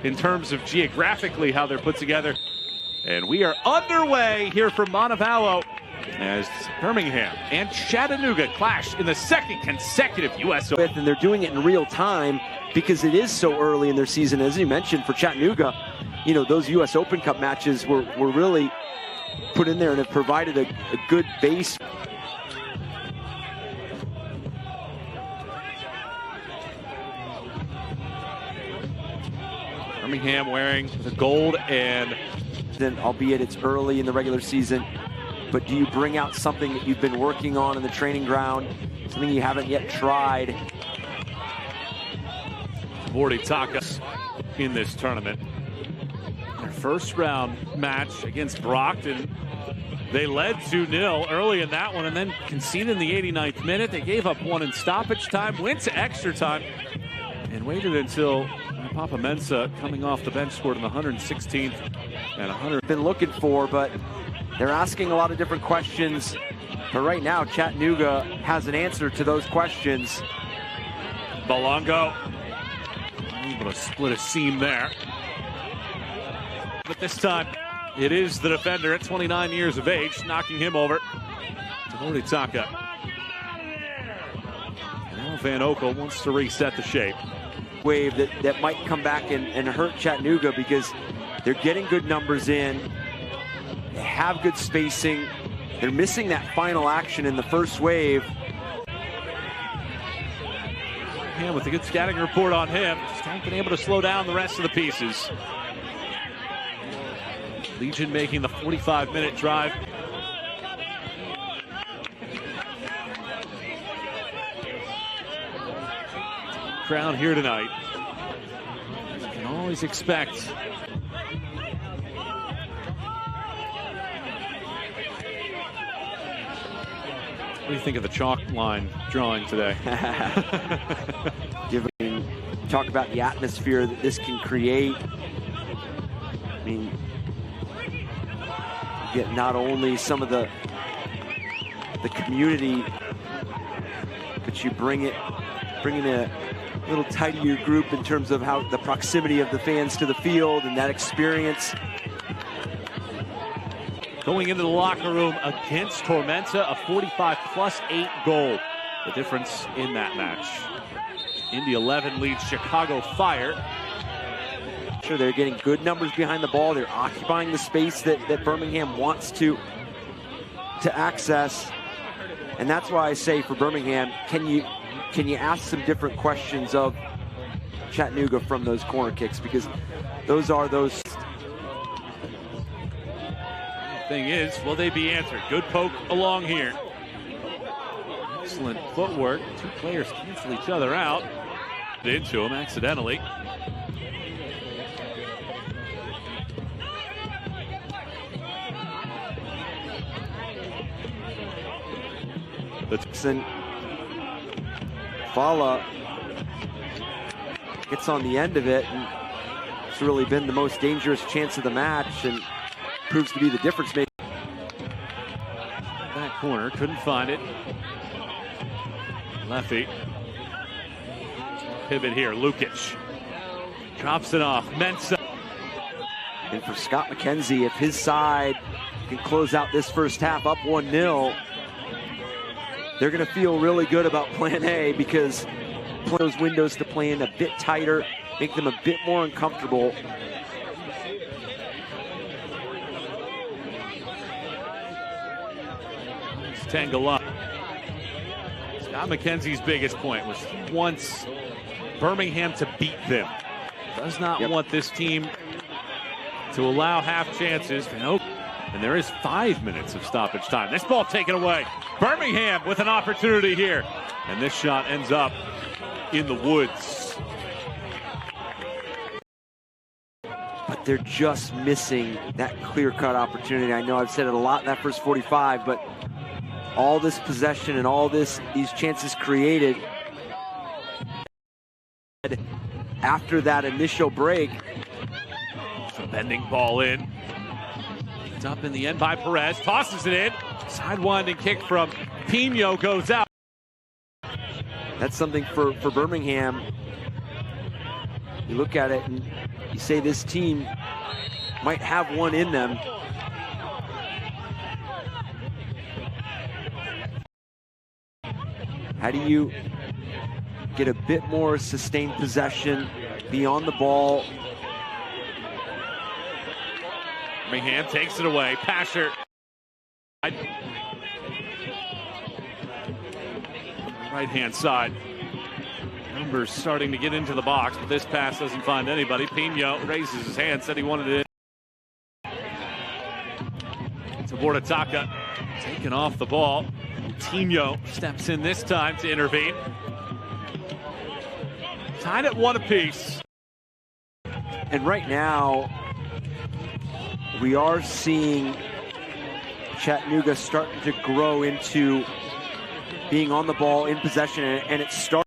in terms of geographically how they're put together. And we are underway here from Montevallo as Birmingham and Chattanooga clash in the second consecutive U.S. Open. And they're doing it in real time because it is so early in their season. As you mentioned, for Chattanooga, you know, those U.S. Open Cup matches were really put in there and have provided a good base. Birmingham wearing the gold, and then, albeit it's early in the regular season, but do you bring out something that you've been working on in the training ground, something you haven't yet tried? Morty Takas in this tournament. Their first round match against Brockton, they led 2-0 early in that one and then conceded in the 89th minute. They gave up one in stoppage time, went to extra time, and waited until Papa Mensah, coming off the bench, scored in the 116th and 100. Been looking for, but they're asking a lot of different questions. But right now, Chattanooga has an answer to those questions. Balongo able to split a seam there. But this time, it is the defender at 29 years of age, knocking him over. Morty Taka. Now Van Okel wants to reset the shape. Wave that might come back and hurt Chattanooga because they're getting good numbers in, they have good spacing, they're missing that final action in the first wave. Yeah, with a good scouting report on him, just haven't been able to slow down the rest of the pieces. Legion making the 45-minute drive. Crowd here tonight. You can always expect what do you think of the chalk line drawing today? Talk about the atmosphere that this can create. I mean, you get not only some of the community, but you bring in a little tidier group in terms of how the proximity of the fans to the field and that experience. Going into the locker room against Tormenta, a 45+8 goal. The difference in that match. Indy 11 leads Chicago Fire. Sure, they're getting good numbers behind the ball. They're occupying the space that Birmingham wants to access. And that's why I say for Birmingham, can you ask some different questions of Chattanooga from those corner kicks, because those are those. Thing is, will they be answered? Good poke along here. Excellent footwork. Two players cancel each other out. Into him accidentally. And Fala gets on the end of it, and it's really been the most dangerous chance of the match and proves to be the difference maker. Back corner, couldn't find it. Lefty. Pivot here, Lukic. Drops it off, Mensah. And for Scott McKenzie, if his side can close out this first half up 1-0, they're going to feel really good about plan A, because those windows to play in a bit tighter, make them a bit more uncomfortable. Tangle up. Scott McKenzie's biggest point was he wants Birmingham to beat them. Does not want this team to allow half chances. And there is 5 minutes of stoppage time. This ball taken away. Birmingham with an opportunity here. And this shot ends up in the woods. But they're just missing that clear-cut opportunity. I know I've said it a lot in that first 45, but all this possession and all these chances created after that initial break. A bending ball in. Picked up in the end by Pérez. Tosses it in. Sidewinding kick from Pino goes out. That's something for Birmingham. You look at it and you say this team might have one in them. How do you get a bit more sustained possession, be on the ball? Birmingham takes it away. Pasher. Right-hand side. Numbers starting to get into the box, but this pass doesn't find anybody. Pino raises his hand, said he wanted it. Tabordataka taken off the ball. Pino steps in this time to intervene. Tied at 1 apiece. And right now, we are seeing Chattanooga starting to grow into being on the ball in possession, and it starts